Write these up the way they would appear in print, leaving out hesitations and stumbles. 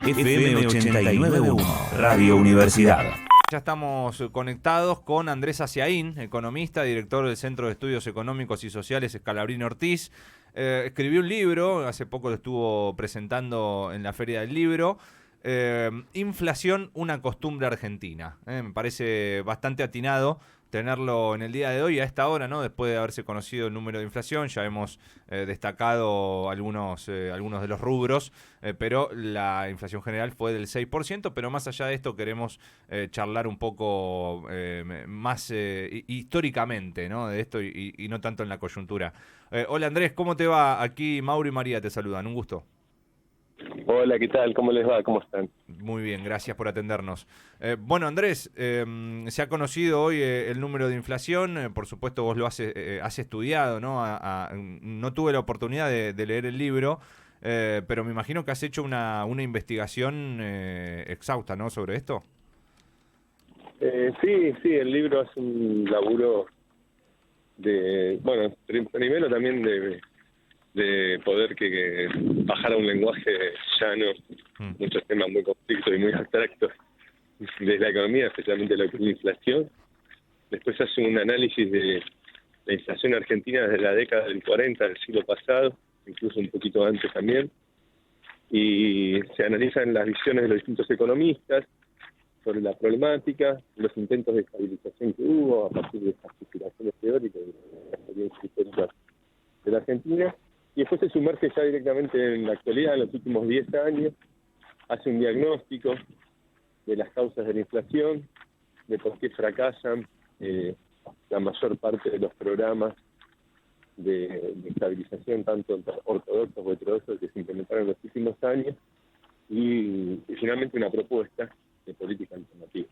FM 89.1, Radio Universidad. Ya estamos conectados con Andrés Aciaín, economista, director del Centro de Estudios Económicos y Sociales Scalabrini Ortiz. Escribió un libro, hace poco lo estuvo presentando en la Feria del Libro, Inflación, una costumbre argentina. Me parece bastante atinado tenerlo en el día de hoy a esta hora, ¿no? Después de haberse conocido el número de inflación, ya hemos destacado algunos de los rubros, pero la inflación general fue del 6%, pero más allá de esto queremos charlar un poco más históricamente, ¿no? De esto y no tanto en la coyuntura. Hola Andrés, ¿cómo te va? Aquí Mauro y María te saludan, un gusto. Hola, ¿qué tal? ¿Cómo les va? ¿Cómo están? Muy bien, gracias por atendernos. Bueno, Andrés, se ha conocido hoy el número de inflación, por supuesto vos lo has estudiado, ¿no? No tuve la oportunidad de leer el libro, pero me imagino que has hecho una investigación exhausta, ¿no? Sobre esto. Sí, el libro es un laburo de, bueno, primero también de poder que bajar a un lenguaje llano muchos temas muy conflictos y muy abstractos de la economía, especialmente lo que es la inflación. Después hace un análisis de la inflación argentina desde la década del 40 del siglo pasado, incluso un poquito antes también, y se analizan las visiones de los distintos economistas sobre la problemática, los intentos de estabilización que hubo a partir de estas consideraciones teóricas de la experiencia histórica de la Argentina. Y después se sumerge ya directamente en la actualidad, en los últimos 10 años, hace un diagnóstico de las causas de la inflación, de por qué fracasan la mayor parte de los programas de estabilización, tanto ortodoxos o heterodoxos, que se implementaron en los últimos años, y finalmente una propuesta de política alternativa.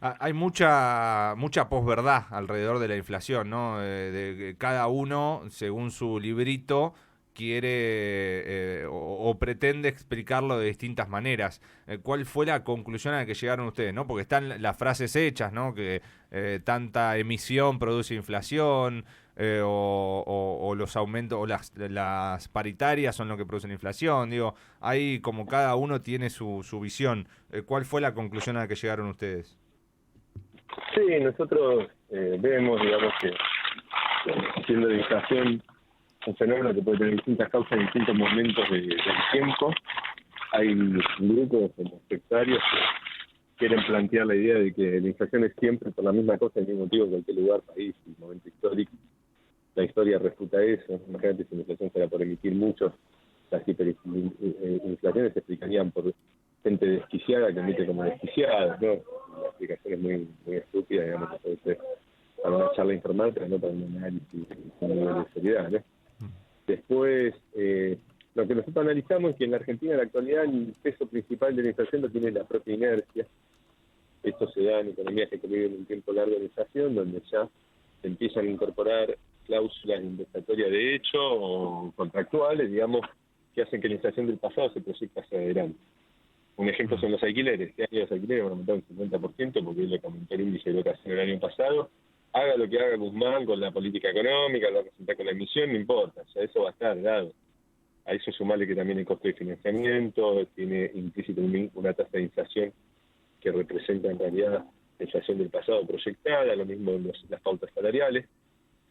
Hay mucha posverdad alrededor de la inflación, ¿no? De cada uno, según su librito, quiere o pretende explicarlo de distintas maneras. ¿Cuál fue la conclusión a la que llegaron ustedes, no? Porque están las frases hechas, ¿no? Que tanta emisión produce inflación, o los aumentos, o las paritarias son lo que producen inflación. Digo, ahí como cada uno tiene su visión. ¿Cuál fue la conclusión a la que llegaron ustedes? Sí, nosotros vemos, digamos, que siendo la inflación un fenómeno que puede tener distintas causas en distintos momentos del tiempo, hay grupos como sectarios que quieren plantear la idea de que la inflación es siempre por la misma cosa, el mismo motivo en cualquier lugar, país y momento histórico. La historia refuta eso. Imagínate si la inflación fuera por emitir mucho, las hiperinflaciones se explicarían por gente desquiciada que emite como desquiciada, ¿no? La explicación es muy estúpida, digamos, que puede ser para una charla informal, pero no para un análisis con un nivel de seriedad, ¿no? Después, lo que nosotros analizamos es que en la Argentina en la actualidad el peso principal de la inflación lo tiene la propia inercia. Esto se da en economías que viven un tiempo largo de inflación, donde ya se empiezan a incorporar cláusulas indexatorias de hecho o contractuales, digamos, que hacen que la inflación del pasado se proyecte hacia adelante. Un ejemplo son los alquileres. Este año los alquileres van a aumentar un 50% porque es lo que aumentó el índice de locación el año pasado. Haga lo que haga Guzmán con la política económica, lo va a presentar con la emisión, no importa, ya eso va a estar dado. A eso sumarle que también el costo de financiamiento tiene implícito una tasa de inflación que representa en realidad la inflación del pasado proyectada, lo mismo en las pautas salariales.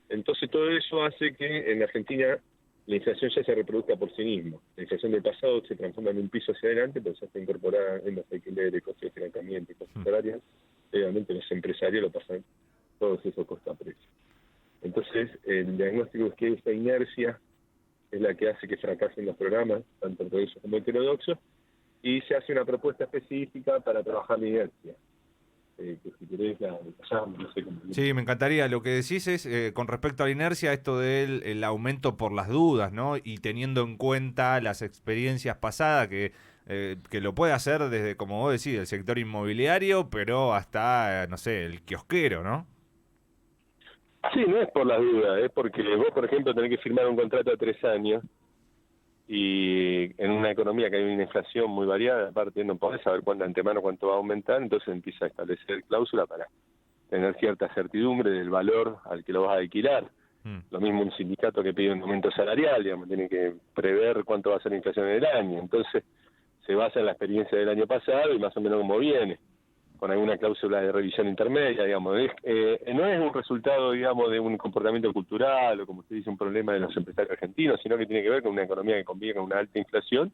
Entonces todo eso hace que en Argentina la inflación ya se reproduzca por sí mismo. La inflación del pasado se transforma en un piso hacia adelante, pero ya está incorporada en los alquileres, costos de financiamiento y costos salariales. Obviamente los empresarios lo pasan todos esos costos a precio. Entonces el diagnóstico es que esta inercia es la que hace que fracasen los programas, tanto ortodoxos como heterodoxos, y se hace una propuesta específica para trabajar la inercia. Que si querés la llamo, no sé cómo. Sí, me encantaría. Lo que decís es, con respecto a la inercia, esto del el aumento por las dudas, ¿no? Y teniendo en cuenta las experiencias pasadas, que lo puede hacer desde, como vos decís, el sector inmobiliario, pero hasta, no sé, el kiosquero, ¿no? Sí, no es por las dudas, es porque vos, por ejemplo, tenés que firmar un contrato a 3 años y en una economía que hay una inflación muy variada, aparte no podés saber cuándo antemano cuánto va a aumentar, entonces empieza a establecer cláusula para tener cierta certidumbre del valor al que lo vas a alquilar. Lo mismo un sindicato que pide un aumento salarial, digamos, tiene que prever cuánto va a ser la inflación en el año. Entonces, se basa en la experiencia del año pasado y más o menos como viene, con alguna cláusula de revisión intermedia, digamos. No es un resultado, digamos, de un comportamiento cultural o, como usted dice, un problema de los empresarios argentinos, sino que tiene que ver con una economía que convive con una alta inflación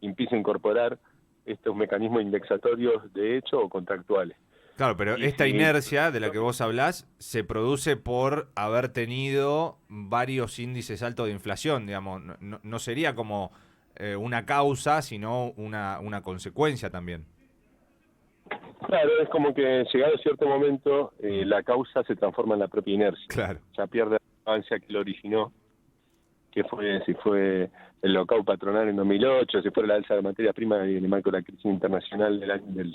y empieza a incorporar estos mecanismos indexatorios de hecho o contractuales. Claro, pero esta inercia de la que vos hablás se produce por haber tenido varios índices altos de inflación, digamos. No sería como una causa, sino una consecuencia también. Claro, es como que llegado a cierto momento la causa se transforma en la propia inercia. Claro. Ya pierde la relevancia que lo originó, que fue, si fue el lockout patronal en 2008, si fue la alza de materia prima en el marco de la crisis internacional del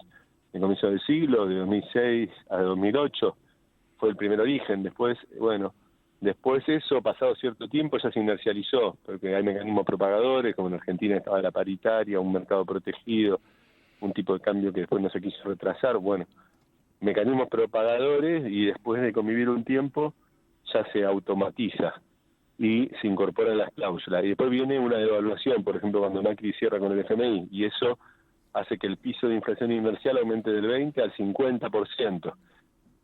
comienzo del siglo, de 2006 a 2008, fue el primer origen. Después, bueno, después eso, pasado cierto tiempo, ya se inercializó, porque hay mecanismos propagadores, como en Argentina estaba la paritaria, un mercado protegido, un tipo de cambio que después no se quiso retrasar, bueno, mecanismos propagadores, y después de convivir un tiempo ya se automatiza y se incorporan las cláusulas. Y después viene una devaluación, por ejemplo, cuando Macri cierra con el FMI, y eso hace que el piso de inflación inercial aumente del 20 al 50%.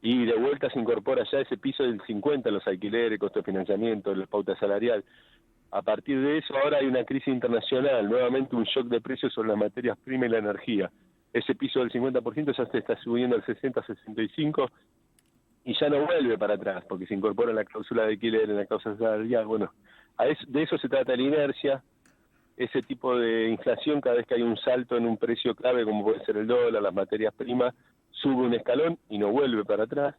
Y de vuelta se incorpora ya ese piso del 50, los alquileres, costo de financiamiento, la pauta salarial. A partir de eso ahora hay una crisis internacional, nuevamente un shock de precios sobre las materias primas y la energía. Ese piso del 50% ya se está subiendo al 60-65% y ya no vuelve para atrás, porque se incorpora la cláusula de alquiler en la cláusula salarial. Bueno, de eso se trata la inercia. Ese tipo de inflación, cada vez que hay un salto en un precio clave, como puede ser el dólar, las materias primas, sube un escalón y no vuelve para atrás.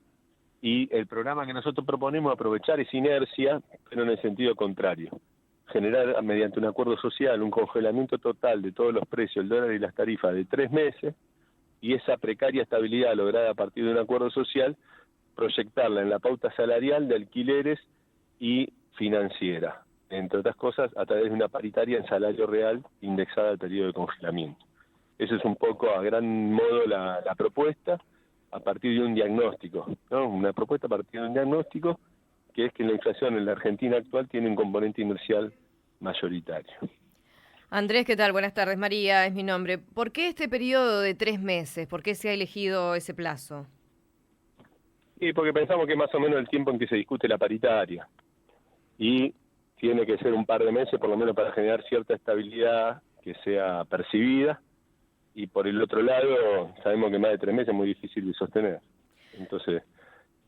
Y el programa que nosotros proponemos es aprovechar esa inercia, pero en el sentido contrario. Generar, mediante un acuerdo social, un congelamiento total de todos los precios, el dólar y las tarifas de 3 meses, y esa precaria estabilidad lograda a partir de un acuerdo social, proyectarla en la pauta salarial, de alquileres y financiera, entre otras cosas, a través de una paritaria en salario real indexada al periodo de congelamiento. Eso es un poco, a gran modo, la propuesta, a partir de un diagnóstico, ¿no? Una propuesta a partir de un diagnóstico, que es que la inflación en la Argentina actual tiene un componente inercial mayoritario. Andrés, ¿qué tal? Buenas tardes. María es mi nombre. ¿Por qué este periodo de 3 meses? ¿Por qué se ha elegido ese plazo? Y porque pensamos que es más o menos el tiempo en que se discute la paritaria. Y tiene que ser un par de meses, por lo menos, para generar cierta estabilidad que sea percibida. Y por el otro lado, sabemos que más de 3 meses es muy difícil de sostener. Entonces,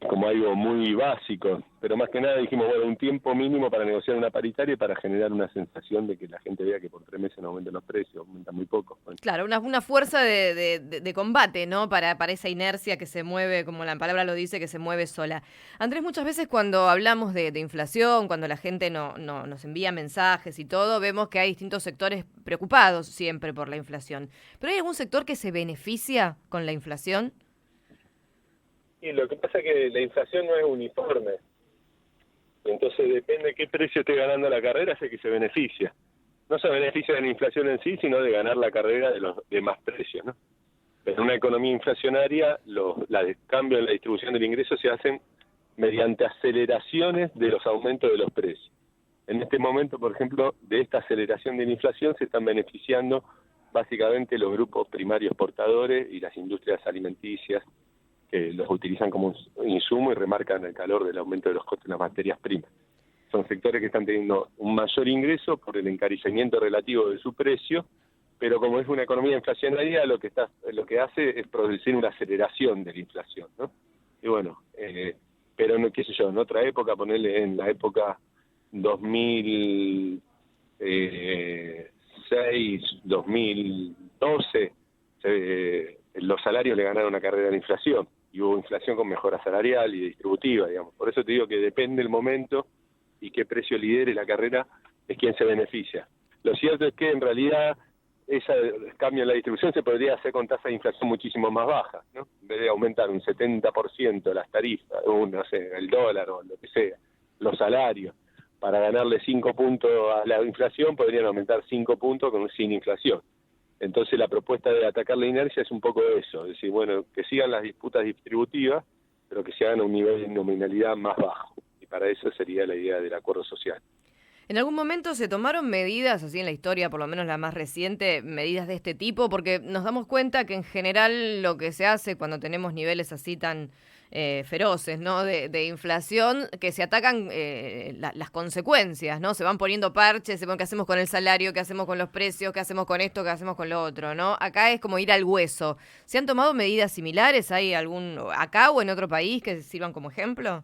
como algo muy básico, pero más que nada dijimos, bueno, un tiempo mínimo para negociar una paritaria y para generar una sensación de que la gente vea que por 3 meses no aumentan los precios, aumentan muy poco. Claro, una fuerza de combate, ¿no? Para esa inercia que se mueve, como la palabra lo dice, que se mueve sola. Andrés, muchas veces cuando hablamos de inflación, cuando la gente nos envía mensajes y todo, vemos que hay distintos sectores preocupados siempre por la inflación. ¿Pero hay algún sector que se beneficia con la inflación? Y lo que pasa es que la inflación no es uniforme. Entonces depende de qué precio esté ganando la carrera, es el que se beneficia. No se beneficia de la inflación en sí, sino de ganar la carrera de los demás precios, ¿no? En una economía inflacionaria, los cambios en la distribución del ingreso se hacen mediante aceleraciones de los aumentos de los precios. En este momento, por ejemplo, de esta aceleración de la inflación se están beneficiando básicamente los grupos primarios exportadores y las industrias alimenticias, que los utilizan como insumo y remarcan el calor del aumento de los costos de las materias primas. Son sectores que están teniendo un mayor ingreso por el encarecimiento relativo de su precio, pero como es una economía inflacionaria, lo que hace es producir una aceleración de la inflación, ¿no? Y bueno, pero no, qué sé yo, en otra época, ponerle en la época 2006, 2012, los salarios le ganaron una carrera a la inflación, y hubo inflación con mejora salarial y distributiva, digamos. Por eso te digo que depende el momento y qué precio lidere la carrera, es quien se beneficia. Lo cierto es que en realidad ese cambio en la distribución se podría hacer con tasas de inflación muchísimo más bajas, ¿no? En vez de aumentar un 70% las tarifas, no sé, el dólar o lo que sea, los salarios, para ganarle 5 puntos a la inflación, podrían aumentar 5 puntos sin inflación. Entonces la propuesta de atacar la inercia es un poco eso, es decir, bueno, que sigan las disputas distributivas, pero que se hagan a un nivel de nominalidad más bajo. Y para eso sería la idea del acuerdo social. ¿En algún momento se tomaron medidas, así en la historia, por lo menos la más reciente, medidas de este tipo? Porque nos damos cuenta que en general lo que se hace cuando tenemos niveles así tan feroces, ¿no? De inflación, que se atacan las consecuencias, ¿no? Se van poniendo parches, se van qué hacemos con el salario, qué hacemos con los precios, qué hacemos con esto, qué hacemos con lo otro, ¿no? Acá es como ir al hueso. ¿Se han tomado medidas similares? ¿Hay algún acá o en otro país que sirvan como ejemplo?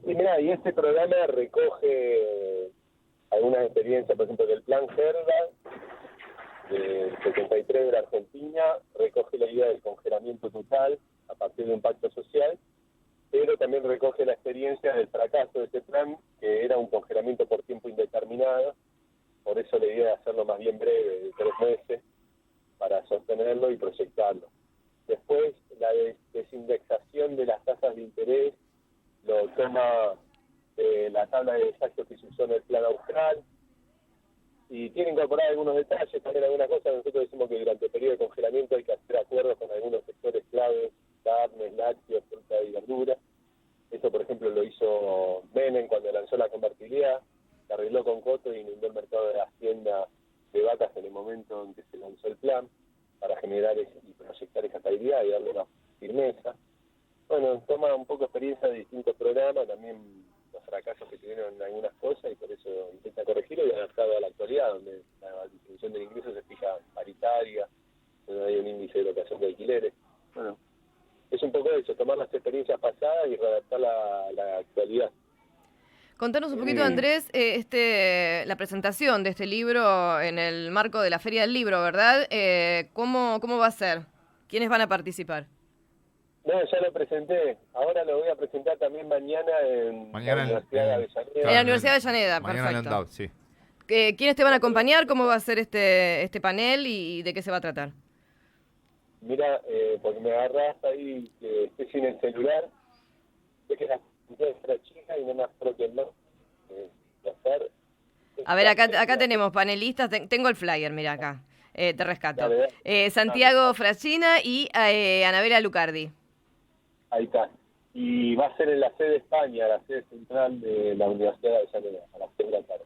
Y mira, y este programa recoge algunas experiencias, por ejemplo, del Plan Gerda, del 73 de la Argentina, recoge la idea del congelamiento total a partir de un pacto social, pero también recoge la experiencia del fracaso de ese plan, que era un congelamiento por tiempo indeterminado, por eso la idea de hacerlo más bien breve, de 3 meses, para sostenerlo y proyectarlo. Después, la desindexación de las tasas de interés lo toma la tabla de desayos que se usó en el plan austral, y tiene incorporar algunos detalles, también algunas cosas. Nosotros decimos que durante el periodo de congelamiento hay que hacer acuerdos con algunos sectores claves, carnes, lácteos, fruta y verdura. Eso, por ejemplo, lo hizo Menem cuando lanzó la convertibilidad, se arregló con Coto y inundó el mercado de la hacienda de vacas en el momento en que se lanzó el plan, para generar y proyectar esa estabilidad y darle una firmeza. Bueno, toma un poco experiencia de distintos programas, también los fracasos que tuvieron en algunas cosas, y por eso intenta corregirlo y adaptarlo a la actualidad, donde la distribución del ingreso se fija paritaria, donde hay un índice de locación de alquileres. Bueno, es un poco eso, tomar las experiencias pasadas y readaptarla a la actualidad. Contanos un poquito, Andrés, la presentación de este libro en el marco de la Feria del Libro, ¿verdad? ¿Cómo va a ser? ¿Quiénes van a participar? No, ya lo presenté. Ahora lo voy a presentar también mañana en la Universidad de Avellaneda. En la Universidad de Avellaneda, mañana perfecto. En Andau, sí. ¿Quiénes te van a acompañar? ¿Cómo va a ser este panel y de qué se va a tratar? Mira, porque me agarrás ahí que estoy sin el celular, sé que la chica y no me apropié más. A ver, acá tenemos panelistas, tengo el flyer, mira acá, te rescato. Dale. Santiago Frascina y Anabela Lucardi. Ahí está. Y va a ser en la sede de España, la sede central de la Universidad de Avellaneda, a las 6 de la tarde.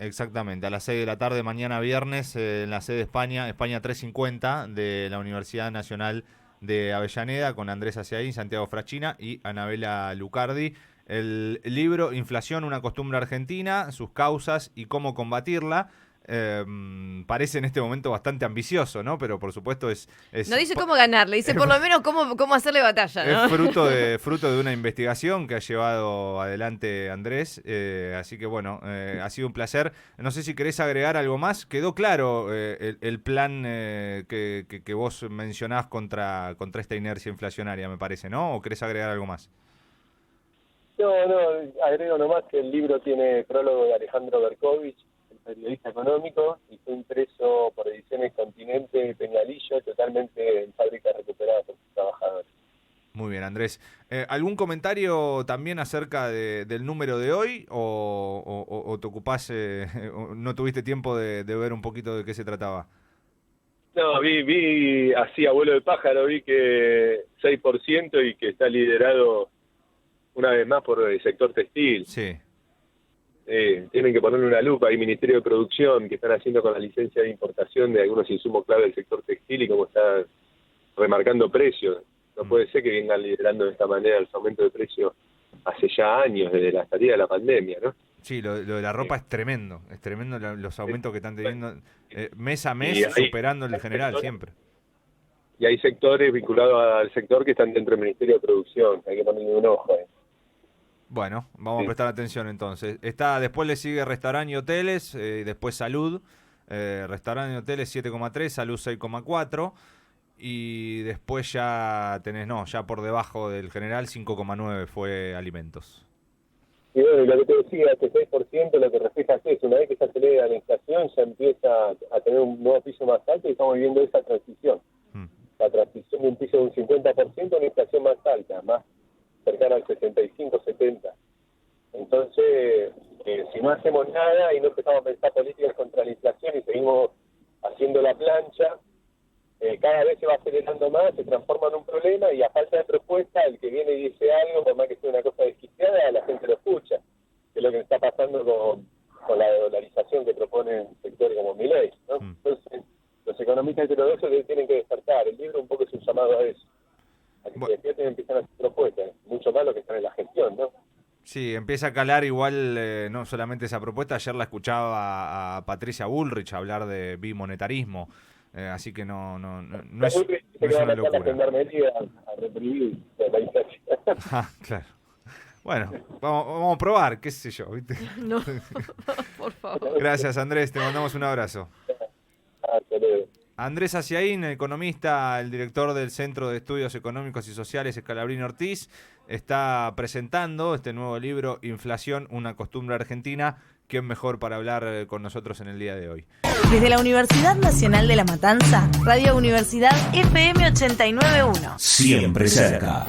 Exactamente, a las 6 de la tarde, mañana viernes, en la sede de España 350 de la Universidad Nacional de Avellaneda, con Andrés Aciaín, Santiago Frascina y Anabela Lucardi. El libro Inflación, una costumbre argentina, sus causas y cómo combatirla. Parece en este momento bastante ambicioso, ¿no? Pero por supuesto es no dice cómo ganarle, dice por lo menos cómo hacerle batalla, ¿no? Es fruto de una investigación que ha llevado adelante Andrés, así que bueno, ha sido un placer. No sé si querés agregar algo más. Quedó claro el plan que vos mencionás contra esta inercia inflacionaria, me parece, ¿no? ¿O querés agregar algo más? No, agrego nomás que el libro tiene prólogo de Alejandro Berkovich, periodista económico, y fue impreso por Ediciones Continente Peñalillo, totalmente en fábrica recuperada por sus trabajadores. Muy bien, Andrés. ¿Algún comentario también acerca del número de hoy o te ocupás, no tuviste tiempo de ver un poquito de qué se trataba? No, vi así a vuelo de pájaro, vi que 6% y que está liderado una vez más por el sector textil. Sí. Tienen que ponerle una lupa. Hay Ministerio de Producción que están haciendo con la licencia de importación de algunos insumos clave del sector textil y cómo está remarcando precios. No puede ser que vengan liderando de esta manera el aumento de precios hace ya años, desde la salida de la pandemia, ¿no? Sí, lo de la ropa es tremendo los aumentos que están teniendo mes a mes, superando el general siempre. Y hay sectores vinculados al sector que están dentro del Ministerio de Producción, hay que ponerle un ojo. Bueno, vamos a prestar atención entonces. Después le sigue restaurante y hoteles, después salud, restaurante y hoteles 7,3, salud 6,4 y después ya tenés, ya por debajo del general 5,9 fue alimentos. Y bueno, lo que te decía, este 6% lo que refleja es eso, una vez que se acelera la inflación ya empieza a tener un nuevo piso más alto y estamos viviendo esa transición. La transición de un piso de un 50% a una inflación más alta, más cercana al 65-70. Entonces, si no hacemos nada y no empezamos a pensar políticas contra la inflación y seguimos haciendo la plancha, cada vez se va acelerando más, se transforma en un problema y a falta de propuesta, el que viene y dice algo, por más que sea una cosa desquiciada, la gente lo escucha. que es lo que está pasando con la dolarización que proponen sectores como Milei, ¿no? Entonces, los economistas heterodoxos tienen que despertar. El libro un poco es un llamado a eso. A que se despierten y empiezan a hacer propuestas. Mucho más lo que están en la gestión, ¿no? Sí, empieza a calar igual, no solamente esa propuesta. Ayer la escuchaba a Patricia Bullrich hablar de bimonetarismo. Así que no es una locura. A reprimir la inflación. Claro. Bueno, vamos a probar, qué sé yo, ¿viste? No, por favor. Gracias, Andrés, te mandamos un abrazo. Hasta luego. Andrés Aciaín, economista, el director del Centro de Estudios Económicos y Sociales Scalabrini Ortiz, está presentando este nuevo libro, Inflación, una costumbre argentina. ¿Quién mejor para hablar con nosotros en el día de hoy? Desde la Universidad Nacional de La Matanza, Radio Universidad FM 89.1. Siempre cerca.